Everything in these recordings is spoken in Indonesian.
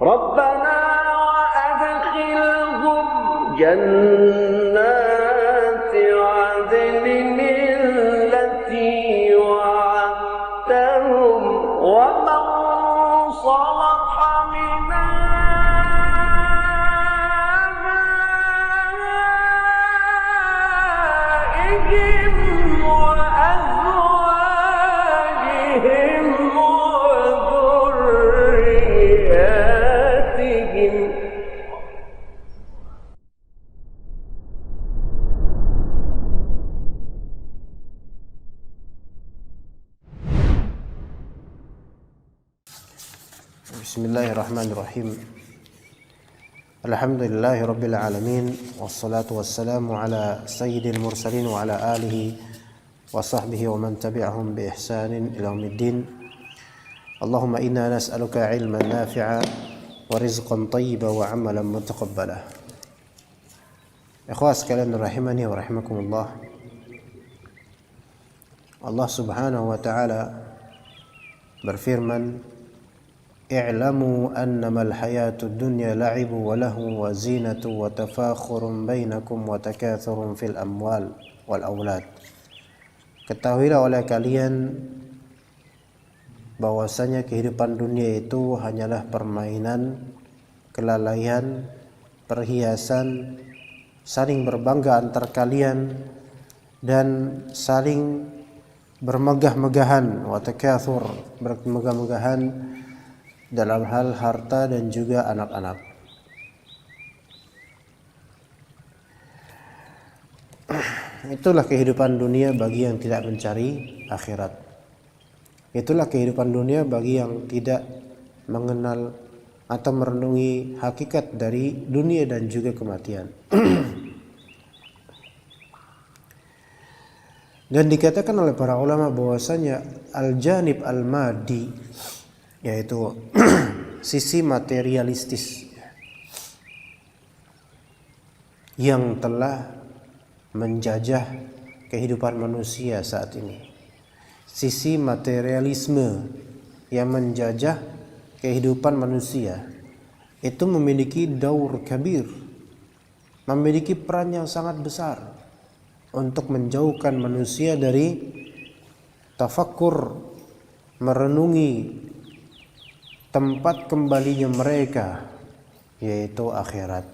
ربنا وأدخلهم جنات عدن التي وعدتهم ومن صلح من آبائهم وأزواجهم وذرياتهم Bismillahirrahmanirrahim. Alhamdulillahi rabbil alamin, wassalatu wassalamu ala sayyidil mursalin wa ala alihi wa sahbihi wa man tabi'ahum bi ihsanin ila yaumiddin. Allahumma inna nas'aluka ilman nafi'a wa rizqan thayyiban wa amalan mutaqabbala. Ikhwas sekalian rahimani wa rahimakumullah. Allah Subhanahu wa taala berfirman, i'lamu annama al-hayatud dunya la'ibu wa lahu wa zinatu wa tafakhurun bainakum wa takathurun fil amwal wal aulad. Ketahuilah oleh kalian bahwasanya kehidupan dunia itu hanyalah permainan, kelalaian, perhiasan, saling berbangga antar kalian dan saling bermegah-megahan, wa takatsur, bermegah-megahan dalam hal harta dan juga anak-anak. Itulah kehidupan dunia bagi yang tidak mencari akhirat. Itulah kehidupan dunia bagi yang tidak mengenal atau merenungi hakikat dari dunia dan juga kematian. Dan dikatakan oleh para ulama bahwasanya al-janib al-madi, yaitu sisi materialistis yang telah menjajah kehidupan manusia saat ini. Sisi materialisme yang menjajah kehidupan manusia itu memiliki daur kabir, memiliki peran yang sangat besar untuk menjauhkan manusia dari tafakkur, merenungi tempat kembalinya mereka, yaitu akhirat.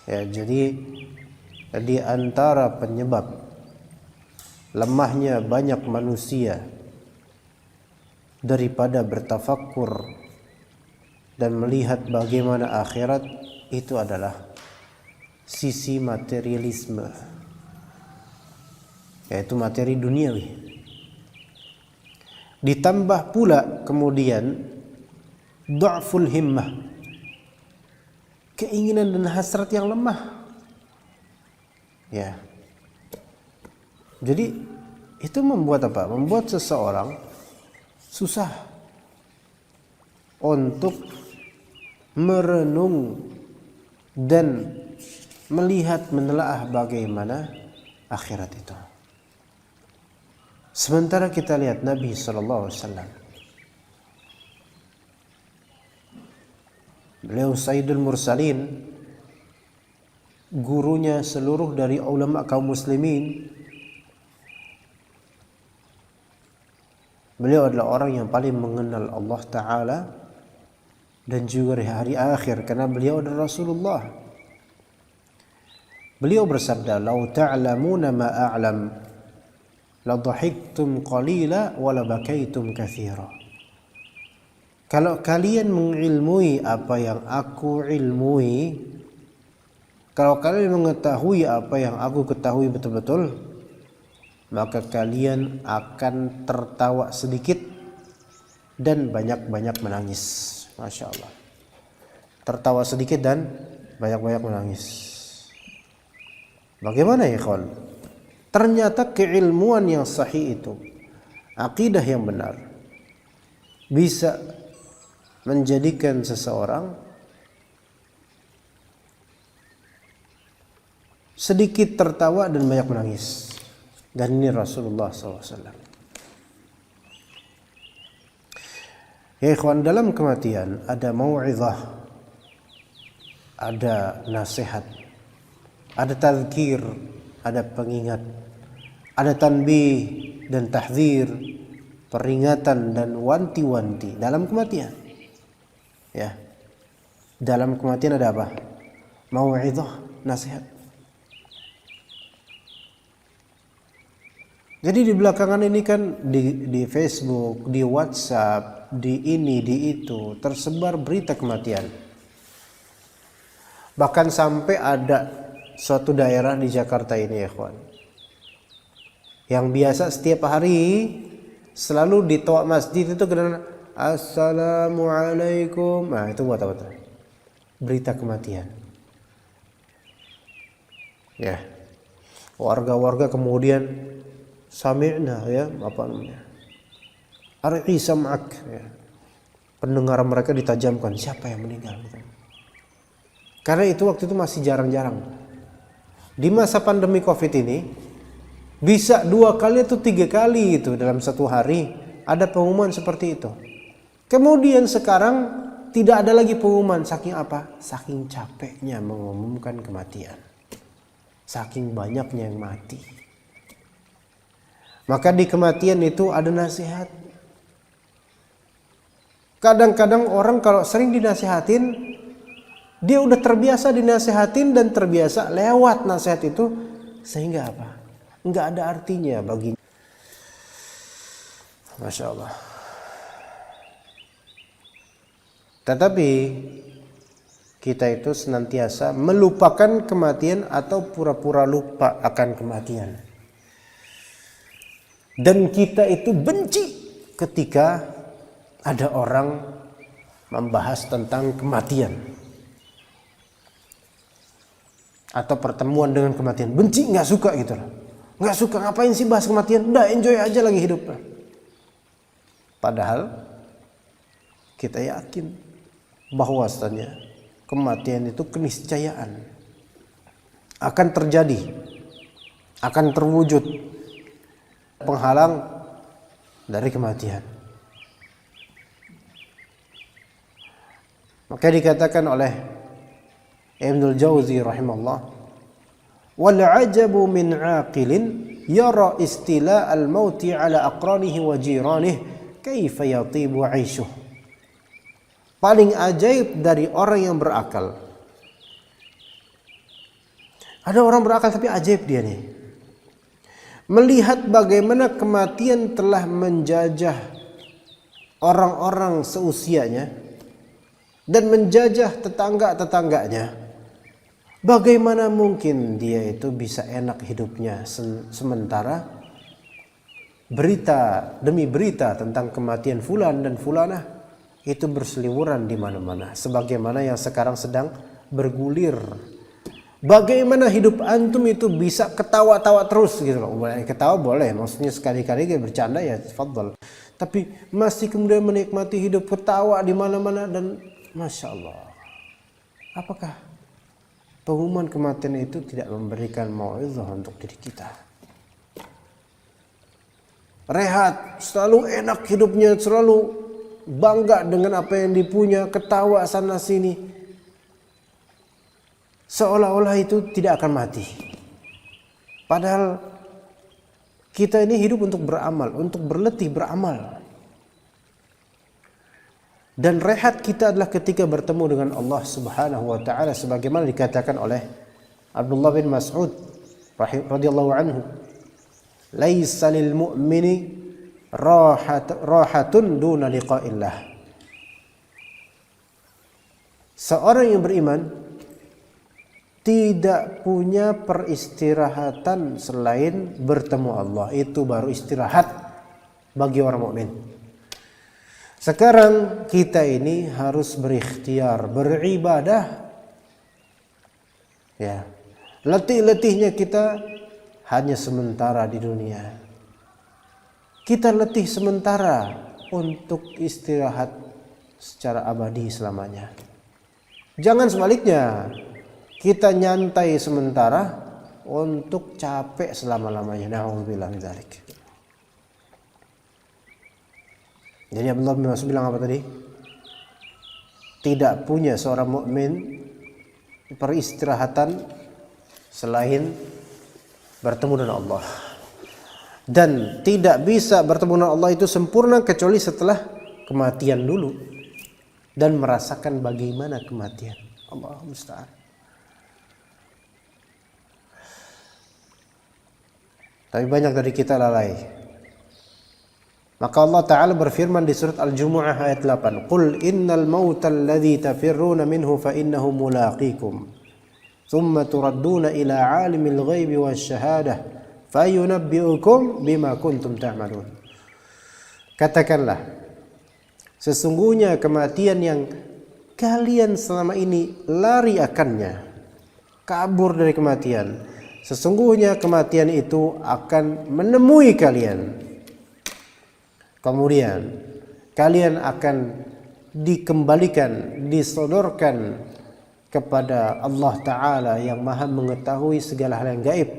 Ya, jadi di antara penyebab lemahnya banyak manusia daripada bertafakkur dan melihat bagaimana akhirat, itu adalah sisi materialisme, yaitu materi duniawi. Ditambah pula kemudian dha'ful himmah, keinginan dan hasrat yang lemah. Ya. Jadi itu membuat apa? Membuat seseorang susah untuk merenung dan melihat, menelaah bagaimana akhirat itu. Sementara kita lihat Nabi SAW, beliau Sayyidul Mursalin, gurunya seluruh dari ulama kaum muslimin. Beliau adalah orang yang paling mengenal Allah Ta'ala dan juga hari akhir, karena beliau adalah Rasulullah. Beliau bersabda, "Lau ta'lamuna ma a'lam la dhahiktum qalila wa la bakaitum katsira." Kalau kalian mengilmui apa yang aku ilmui, kalau kalian mengetahui apa yang aku ketahui betul-betul, maka kalian akan tertawa sedikit dan banyak-banyak menangis. Masya Allah. Tertawa sedikit dan banyak-banyak menangis. Bagaimana ya kawan? Ternyata keilmuan yang sahih itu, akidah yang benar, bisa menjadikan seseorang sedikit tertawa dan banyak menangis. Dan ini Rasulullah SAW. Ya ikhwan, dalam kematian ada mau'izah, ada nasihat, ada tazkir, ada pengingat, ada tanbih dan tahdzir, peringatan dan wanti-wanti dalam kematian. Ya. Dalam kematian ada apa? Mau'izah, nasihat. Jadi di belakangan ini kan di Facebook, di WhatsApp, di ini, di itu tersebar berita kematian. Bahkan sampai ada suatu daerah di Jakarta ini ya kawan, yang biasa setiap hari selalu di toa masjid itu kedengaran Assalamualaikum. Nah itu buat apa tuh? Berita kematian. Ya, warga-warga kemudian sami'na, ya, apa namanya, ar'i sam'ak, ya. Pendengaran mereka ditajamkan, siapa yang meninggal gitu. Karena itu waktu itu masih jarang-jarang. Di masa pandemi Covid ini bisa 2 kali atau 3 kali itu dalam satu hari ada pengumuman seperti itu. Kemudian sekarang tidak ada lagi pengumuman. Saking apa? Saking capeknya mengumumkan kematian, saking banyaknya yang mati. Maka di kematian itu ada nasihat. Kadang-kadang orang kalau sering dinasihatin, dia udah terbiasa dinasihatin dan terbiasa lewat nasihat itu, sehingga apa? Enggak ada artinya baginya. Masya Allah. Tetapi kita itu senantiasa melupakan kematian atau pura-pura lupa akan kematian. Dan kita itu benci ketika ada orang membahas tentang kematian atau pertemuan dengan kematian. Benci, nggak suka gitu loh. Nggak suka, ngapain sih bahas kematian? Udah enjoy aja lagi hidup. Padahal kita yakin bahwasanya kematian itu keniscayaan akan terjadi, akan terwujud. Penghalang dari kematian. Maka dikatakan oleh Ibnul Jauzi rahimahullah, wal ajabu min aqilin yara istila al mauti ala aqranihi wa jiranihi kaifa yatibu 'aishuh. Paling ajaib dari orang yang berakal. Ada orang berakal tapi ajaib dia nih. Melihat bagaimana kematian telah menjajah orang-orang seusianya dan menjajah tetangga-tetangganya. Bagaimana mungkin dia itu bisa enak hidupnya sementara berita demi berita tentang kematian fulan dan fulanah itu berseliweran di mana-mana, sebagaimana yang sekarang sedang bergulir. Bagaimana hidup antum itu bisa ketawa-tawa terus gitu loh. Ketawa boleh, maksudnya sekali-kali bercanda ya tafadhol. Tapi masih kemudian menikmati hidup ketawa di mana-mana dan Masya Allah. Apakah pengumuman kematian itu tidak memberikan mau'izah untuk diri kita? Rehat, selalu enak hidupnya, selalu bangga dengan apa yang dipunya, ketawa sana sini. Seolah-olah itu tidak akan mati. Padahal kita ini hidup untuk beramal, untuk berletih beramal. Dan rehat kita adalah ketika bertemu dengan Allah Subhanahu wa taala, sebagaimana dikatakan oleh Abdullah bin Mas'ud radhiyallahu anhu, "Laisa lil mu'mini rahatun duna liqa'illah." Seorang yang beriman tidak punya peristirahatan selain bertemu Allah. Itu baru istirahat bagi orang mukmin. Sekarang kita ini harus berikhtiar, beribadah. Ya. Letih-letihnya kita hanya sementara di dunia. Kita letih sementara untuk istirahat secara abadi selamanya. Jangan sebaliknya. Kita nyantai sementara untuk capek selama-lamanya. Na'udzubillah min dzalik. Jadi Abdullah bin Mas'ud bilang apa tadi? Tidak punya seorang mukmin peristirahatan selain bertemu dengan Allah. Dan tidak bisa bertemu dengan Allah itu sempurna kecuali setelah kematian dulu dan merasakan bagaimana kematian. Allah musta'an. Tapi banyak dari kita lalai. Maka Allah Ta'ala berfirman di surat Al-Jumu'ah ayat 8. Qul innal mauta alladhi tafirruna minhu fa innahu mulaqikum. Thumma turadduna ila alimil ghaibi wasyahadah. Fayunabbi'ukum bima kuntum ta'malun. Katakanlah, sesungguhnya kematian yang kalian selama ini lari akannya, kabur dari kematian, sesungguhnya kematian itu akan menemui kalian. Kemudian kalian akan dikembalikan, disodorkan kepada Allah Ta'ala yang maha mengetahui segala hal yang gaib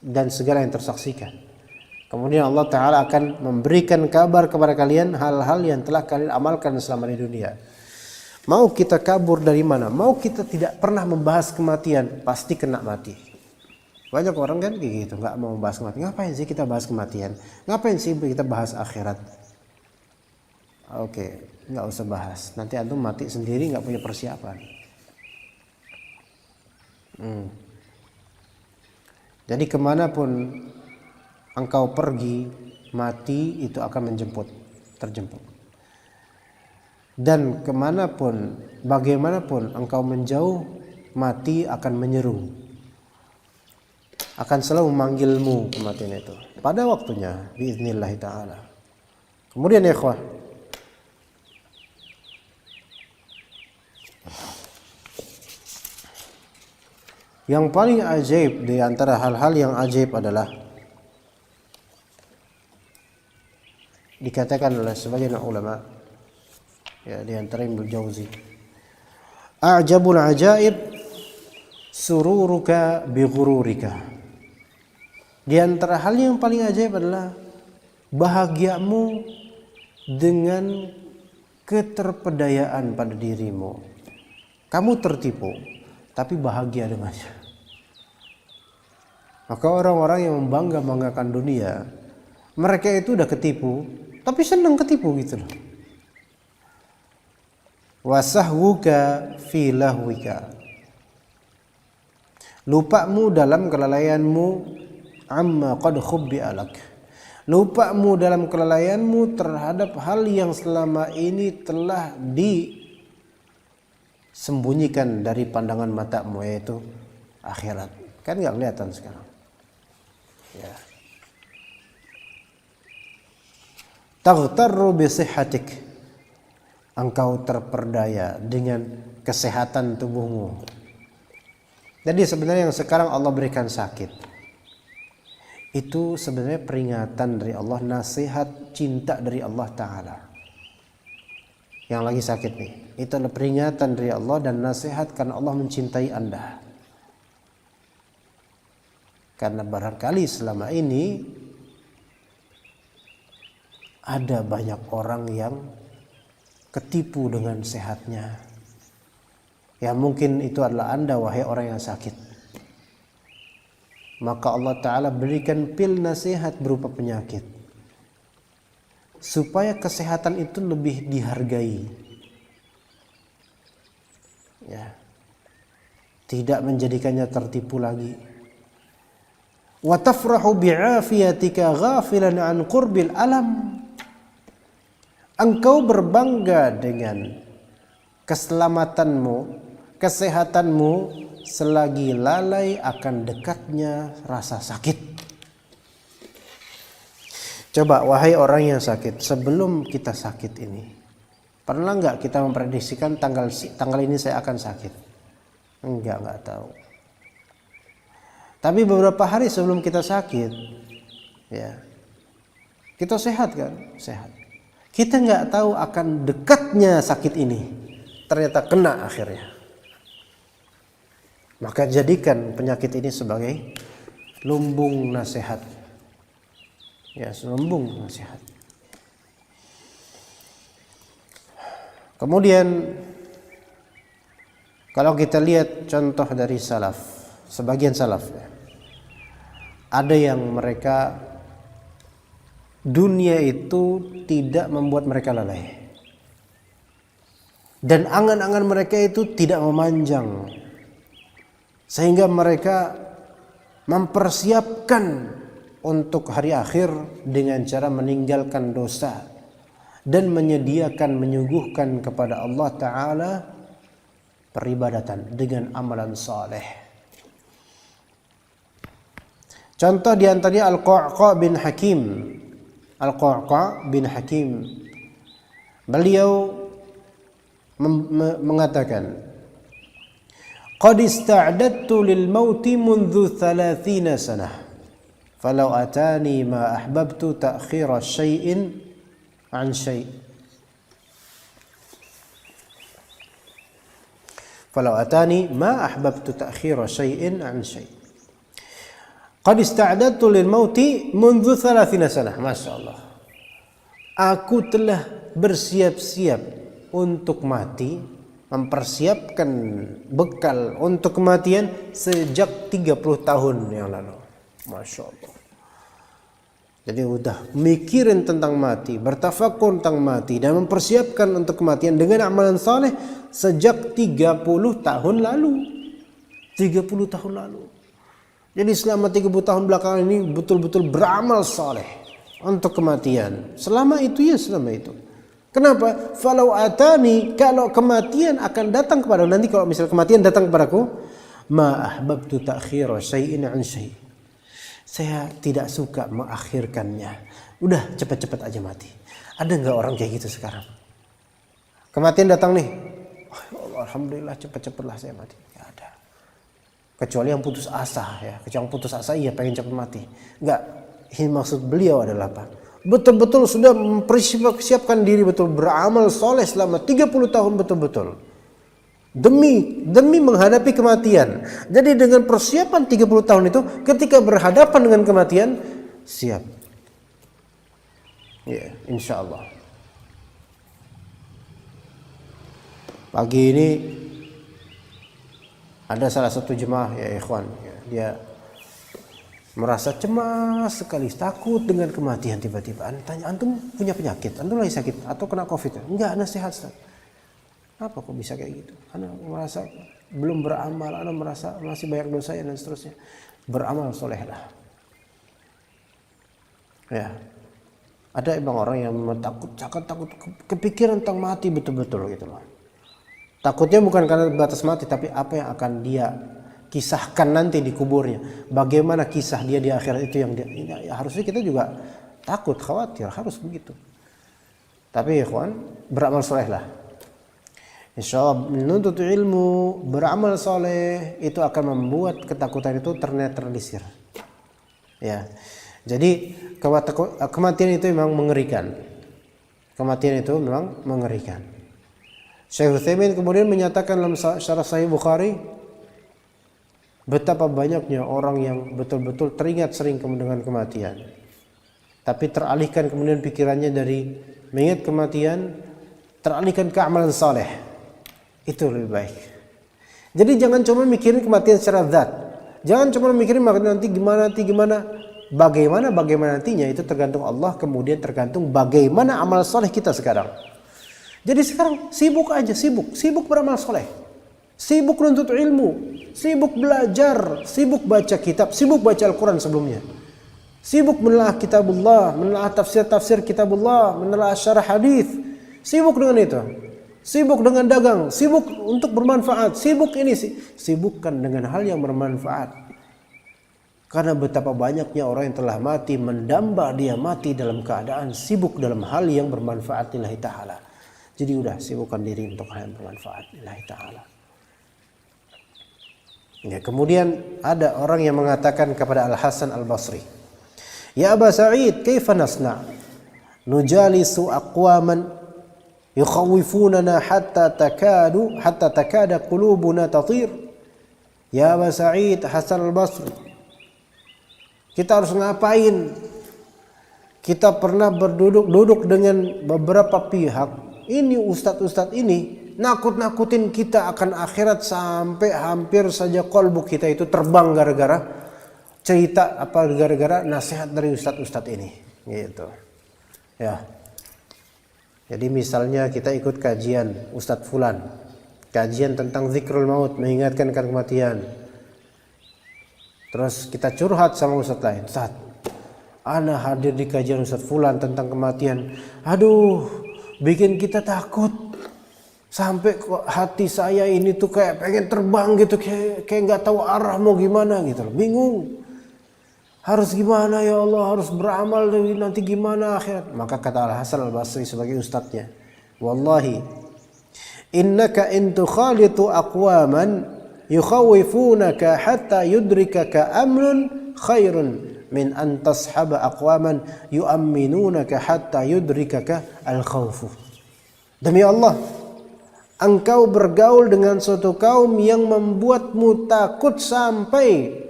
dan segala yang tersaksikan. Kemudian Allah Ta'ala akan memberikan kabar kepada kalian hal-hal yang telah kalian amalkan selama di dunia. Mau kita kabur dari mana? Mau kita tidak pernah membahas kematian, pasti kena mati. Banyak orang kan kayak gitu, nggak mau bahas kematian. Ngapain sih kita bahas kematian? Ngapain sih kita bahas akhirat? Oke, nggak usah bahas. Nanti antum mati sendiri nggak punya persiapan. Jadi kemanapun engkau pergi, mati itu akan terjemput. Dan kemanapun, bagaimanapun engkau menjauh, mati akan menyeru. Akan selalu memanggilmu kematian itu pada waktunya biiznillah ta'ala. Kemudian ya ikhwah, yang paling ajaib di antara hal-hal yang ajaib adalah dikatakan oleh sebagian ulama, ya, di antara Ibnu Jauzi, a'jabul ajaib sururuka bi ghururika. Di antara hal yang paling ajaib adalah bahagiamu dengan keterpedayaan pada dirimu. Kamu tertipu, tapi bahagia dengannya. Maka orang-orang yang membangga-banggakan dunia, mereka itu udah ketipu, tapi senang ketipu gitu loh. Wasahwuka fi lahwika. Lupamu dalam kelalaianmu amma qad khubbi'a lak. Lupamu dalam kelalaianmu terhadap hal yang selama ini telah disembunyikan dari pandangan matamu, yaitu akhirat. Kan nggak kelihatan sekarang. Ya. Taghtarru bi sihhatik. Engkau terperdaya dengan kesehatan tubuhmu. Jadi sebenarnya yang sekarang Allah berikan sakit, itu sebenarnya peringatan dari Allah, nasihat cinta dari Allah Ta'ala. Yang lagi sakit nih, itu adalah peringatan dari Allah dan nasihat karena Allah mencintai Anda. Karena barangkali selama ini ada banyak orang yang ketipu dengan sehatnya. Ya mungkin itu adalah Anda, wahai orang yang sakit. Maka Allah Ta'ala berikan pil nasihat berupa penyakit, supaya kesehatan itu lebih dihargai, ya, tidak menjadikannya tertipu lagi. Wa tafrahu bi'afiyatika ghafilan an qurbil alam. Engkau berbangga dengan keselamatanmu, kesehatanmu, selagi lalai akan dekatnya rasa sakit. Coba wahai orang yang sakit, sebelum kita sakit ini, pernah nggak kita memprediksikan tanggal ini saya akan sakit? Enggak tahu. Tapi beberapa hari sebelum kita sakit, ya, kita sehat kan? Sehat. Kita nggak tahu akan dekatnya sakit ini, ternyata kena akhirnya. Maka jadikan penyakit ini sebagai lumbung nasihat. Ya, lumbung nasihat. Kemudian kalau kita lihat contoh dari salaf, sebagian salaf ya, ada yang mereka dunia itu tidak membuat mereka lalai. Dan angan-angan mereka itu tidak memanjang. Sehingga mereka mempersiapkan untuk hari akhir dengan cara meninggalkan dosa dan menyuguhkan kepada Allah Ta'ala peribadatan dengan amalan saleh. Contoh diantaranya Al-Qa'qa' bin Hakim. Al-Qa'qa' bin Hakim, beliau mengatakan, "Qad ista'dadtu lil mauti mundhu 30 sanah, falau atani ma ahbabtu ta'khira syai'in an syai'." Falau atani ma ahbabtu ta'khira syai'in an syai'. Qad ista'dadtu lil mauti mundhu 30 sanah. Masya Allah. Aku telah bersiap-siap untuk mati, mempersiapkan bekal untuk kematian sejak 30 tahun yang lalu. Masya Allah. Jadi udah mikirin tentang mati, bertafakur tentang mati, dan mempersiapkan untuk kematian dengan amalan saleh sejak 30 tahun lalu. 30 tahun lalu. Jadi selama 30 tahun belakangan ini betul-betul beramal saleh untuk kematian. Selama itu ya selama itu. Kenapa? Falau atani, kalau kematian akan datang kepada nanti, kalau misalnya kematian datang kepadaku, ma ahbabtu ta'khira syai'in an syai'. Saya tidak suka mengakhirkannya. Udah cepat-cepat aja mati. Ada enggak orang kayak gitu sekarang? Kematian datang nih. Oh, ya Allah, alhamdulillah cepat-cepatlah saya mati. Enggak ada. Kecuali yang putus asa ya. Kecuali yang putus asa iya pengen cepat mati. Enggak. Ini maksud beliau adalah apa? Betul-betul sudah mempersiapkan diri betul, beramal soleh selama 30 tahun betul-betul. Demi menghadapi kematian. Jadi dengan persiapan 30 tahun itu, ketika berhadapan dengan kematian, siap. Ya, insya Allah. Pagi ini ada salah satu jemaah ya ikhwan, ya, dia merasa cemas sekali, takut dengan kematian tiba-tiba. Tanya, antum punya penyakit? Antum lagi sakit atau kena COVID? Enggak, ana sehat, Ustaz. Apa kok bisa kayak gitu? Ana merasa belum beramal, ana merasa masih banyak dosa dan seterusnya. Beramal solehlah. Ya. Ada emang orang yang takut kepikiran tentang mati betul-betul gitu loh. Takutnya bukan karena batas mati, tapi apa yang akan dia kisahkan nanti di kuburnya. Bagaimana kisah dia di akhirat itu yang dia, ya harusnya kita juga takut, khawatir, harus begitu. Tapi ikhwan, beramal solehlah. Insyaallah menuntut ilmu, beramal soleh itu akan membuat ketakutan itu ternetralisir. Ya. Jadi kematian itu memang mengerikan. Kematian itu memang mengerikan. Syekh Utsaimin kemudian menyatakan dalam syarah Sahih Bukhari, betapa banyaknya orang yang betul-betul teringat sering dengan kematian, tapi teralihkan kemudian pikirannya dari mengingat kematian, teralihkan ke amalan saleh. Itu lebih baik. Jadi jangan cuma mikirin kematian secara zat, jangan cuma mikirin nanti gimana. Bagaimana nantinya itu tergantung Allah, kemudian tergantung bagaimana amal saleh kita sekarang. Jadi sekarang sibuk aja, sibuk beramal saleh. Sibuk menuntut ilmu, sibuk belajar, sibuk baca kitab, sibuk baca Al-Quran sebelumnya. Sibuk menelaah kitabullah, menelaah tafsir kitabullah, menelaah syarah hadis. Sibuk dengan itu. Sibuk dengan dagang, sibuk untuk bermanfaat, sibuk ini sih. Sibukkan dengan hal yang bermanfaat. Karena betapa banyaknya orang yang telah mati, mendamba dia mati dalam keadaan sibuk dalam hal yang bermanfaat lillahi ta'ala. Jadi udah sibukkan diri untuk hal yang bermanfaat lillahi ta'ala. Ya, kemudian ada orang yang mengatakan kepada Al-Hasan Al-Basri, "Ya Aba Sa'id, kaifa nasna? Nujalisu aqwaman yukhawifunana hatta takada qulubuna tatir." Ya Aba Sa'id, Hasan Al-Basri, kita harus ngapain? Kita pernah duduk dengan beberapa pihak Ini ustadz-ustadz ini nakut-nakutin kita akan akhirat sampai hampir saja kolbu kita itu terbang gara-gara cerita gara-gara nasihat dari ustadz-ustadz ini gitu. Ya. Jadi misalnya kita ikut kajian Ustadz Fulan, kajian tentang zikrul maut, mengingatkan akan kematian. Terus kita curhat sama ustadz lain, Ustadz, ana hadir di kajian Ustadz Fulan tentang kematian. Aduh, bikin kita takut. Sampai hati saya ini tuh kayak pengen terbang gitu, kayak nggak tahu arah mau gimana gitu, bingung. Harus gimana ya Allah, harus beramal nanti gimana akhirat. Maka kata Al-Hasan Al-Basri sebagai ustadznya, wallahi innaka in tukhalitu aqwaman yukhawifunaka hatta yudrikaka amrun khairun min an tashaba aqwaman yu'amminunaka hatta yudrikaka al-khawfu. Demi Allah, engkau bergaul dengan suatu kaum yang membuatmu takut sampai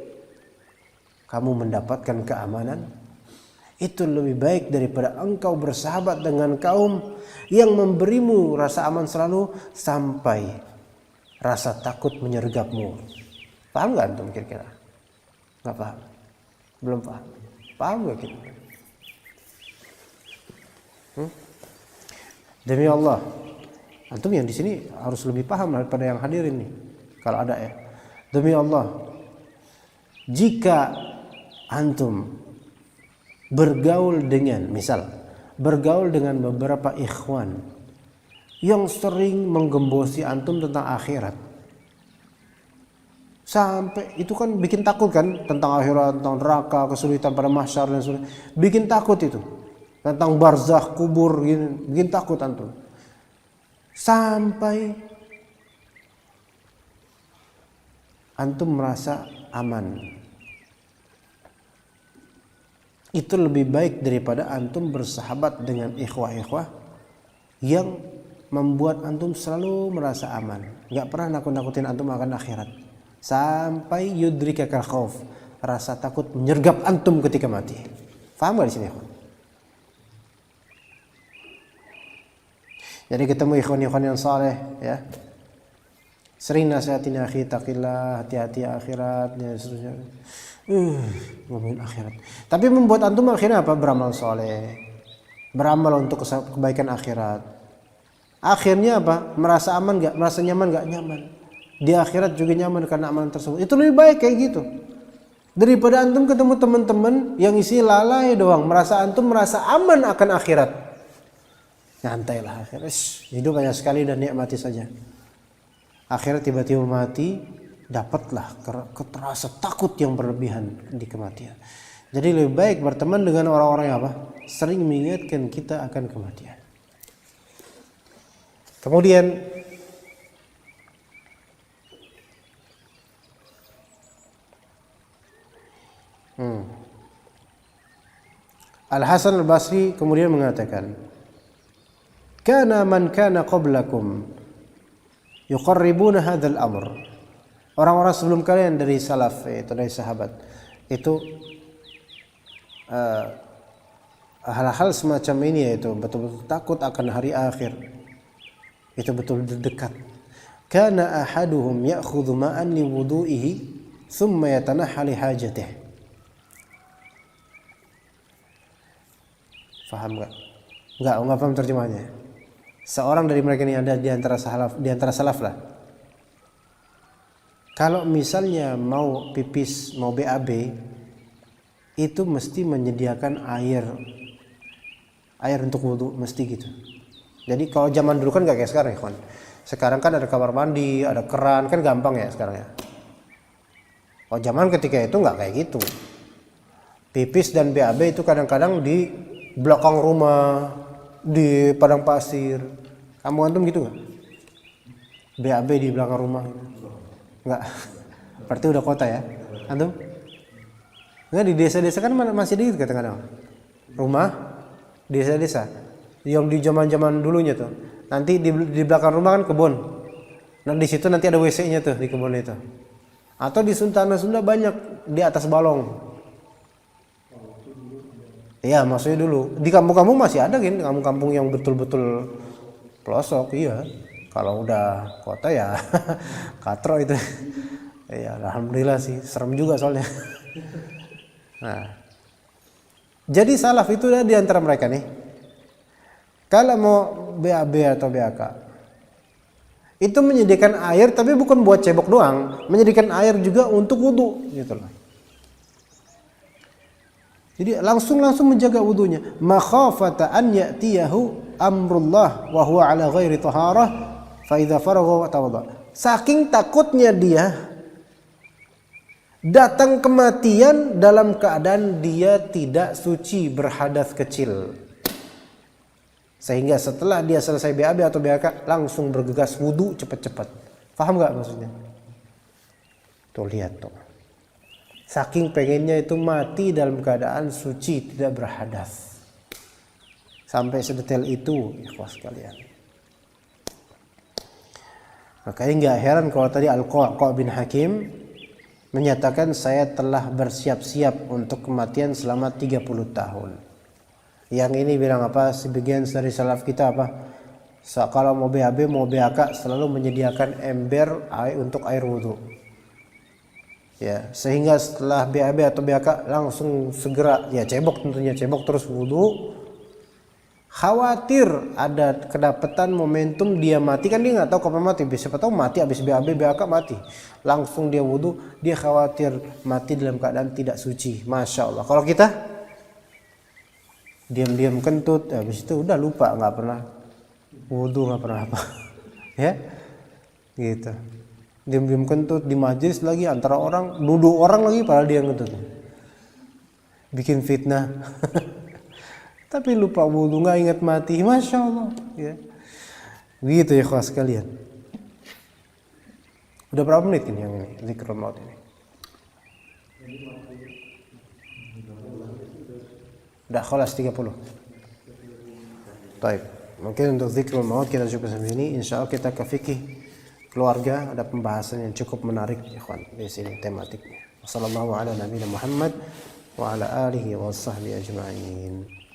kamu mendapatkan keamanan, itu lebih baik daripada engkau bersahabat dengan kaum yang memberimu rasa aman selalu sampai rasa takut menyergapmu. Paham gak antum kira-kira? Gak paham? Belum paham? Paham gak kira-kira? Demi Allah, antum yang di sini harus lebih paham daripada yang hadirin nih. Kalau ada ya. Demi Allah, jika antum bergaul dengan beberapa ikhwan yang sering menggembosi antum tentang akhirat, sampai itu kan bikin takut kan, tentang akhirat, tentang neraka, kesulitan pada mahsyar dan sebagainya, bikin takut itu, tentang barzakh, kubur gitu, bikin takut antum, sampai antum merasa aman. Itu lebih baik daripada antum bersahabat dengan ikhwah-ikhwah yang membuat antum selalu merasa aman, gak pernah nakut-nakutin antum akan akhirat, sampai yudrikakal khauf, rasa takut menyergap antum ketika mati. Paham gak di sini? Jadi ketemu ikhwan-ikhwan yang saleh ya, sering nasihatin akhi taqillah, hati-hati akhirat dan seterusnya. Ngomongin akhirat. Tapi membuat antum akhirnya apa? Beramal soleh, beramal untuk kebaikan akhirat. Akhirnya apa? Merasa aman gak? Merasa nyaman gak? Nyaman. Di akhirat juga nyaman karena amalan tersebut. Itu lebih baik kayak gitu daripada antum ketemu teman-teman yang isi lalai doang, merasa antum merasa aman akan akhirat. Nyantailah akhirat, hidup banyak sekali dan nikmati saja. Akhirat tiba-tiba mati, dapatlah rasa takut yang berlebihan di kematian. Jadi lebih baik berteman dengan orang-orang yang apa? Sering mengingatkan kita akan kematian. Kemudian Al-Hasan Al-Basri kemudian mengatakan, kana man kana qablakum yuqarribuna hadzal amr. Orang-orang sebelum kalian dari salaf, itu dari sahabat, itu hal-hal semacam ini, yaitu betul-betul takut akan hari akhir, itu betul dekat. Kana ahaduhum ya'khudhu ma'an li wudu'ihi thumma yatanahha li hajatihi. Faham enggak? Enggak paham terjemahnya. Seorang dari mereka ini ada di antara salaf lah. Kalau misalnya mau pipis, mau BAB, itu mesti menyediakan air untuk wudu, mesti gitu. Jadi kalau zaman dulu kan gak kayak sekarang ya kawan. Sekarang kan ada kamar mandi, ada keran, kan gampang ya sekarang ya. Kalau zaman ketika itu gak kayak gitu. Pipis dan BAB itu kadang-kadang di belakang rumah, di padang pasir. Kamu antum gitu gak? BAB di belakang rumah? Enggak. Berarti udah kota ya. Antum? Enggak, di desa-desa kan masih dikit kadang-kadang. Rumah desa-desa yang di zaman-zaman dulunya tuh. Nanti di belakang rumah kan kebun. Nah di situ nanti ada WC-nya tuh di kebun itu. Atau di Sunda banyak di atas balong. Iya, maksudnya dulu. Di kampung-kampung masih ada kan, kampung-kampung yang betul-betul pelosok, iya. Kalau udah kota ya katro itu. Ya alhamdulillah sih, serem juga soalnya. Nah, jadi salaf itu ada di antara mereka nih. Kalau mau BAB atau BAK, itu menyediakan air, tapi bukan buat cebok doang, menyediakan air juga untuk wudu, gitu loh. Jadi langsung menjaga wudunya. Makhafata an ya'tiyahu amrullah wa huwa ala ghairi taharah fa idza faragha tawadda. Saking takutnya dia datang kematian dalam keadaan dia tidak suci, berhadas kecil. Sehingga setelah dia selesai BAB atau BAK langsung bergegas wudu cepat-cepat. Paham nggak maksudnya? Tuh lihat tuh. Saking pengennya itu mati dalam keadaan suci, tidak berhadas. Sampai sedetail itu, ikhwas sekalian. Makanya nggak heran kalau tadi Al-Qa' bin Hakim menyatakan saya telah bersiap-siap untuk kematian selama 30 tahun. Yang ini bilang apa? Sebagian dari salaf kita apa? Kalau mau BAB, mau BAK selalu menyediakan ember untuk air wudu. Ya, sehingga setelah BAB atau BAK langsung segera ya cebok, tentunya cebok terus wudu. Khawatir ada kedapatan momentum dia mati, kan dia nggak tahu kapan mati, siapa tahu mati habis BAB BAK mati, langsung dia wudu, dia khawatir mati dalam keadaan tidak suci. Masya Allah. Kalau kita diam-diam kentut, habis itu udah lupa, nggak pernah wudu, nggak pernah apa, ya, gitu. Diam-diam kentut di majelis lagi antara orang, nuduh orang lagi padahal dia kentut, bikin fitnah. Tapi lupa wudu, nggak ingat mati. Masya Allah, ya. Gitu ya ikhwas sekalian. Udah berapa menit ini yang ini zikrul maut ini? Udah khalas 30. Baik, mungkin untuk zikrul maut kita cukup sampai sini. Insyaallah kita ke fikih keluarga, ada pembahasan yang cukup menarik ikhwan di sini tematiknya. Wassallallahu ala nabiyina Muhammad wa ala alihi wa sahbihi ajma'in.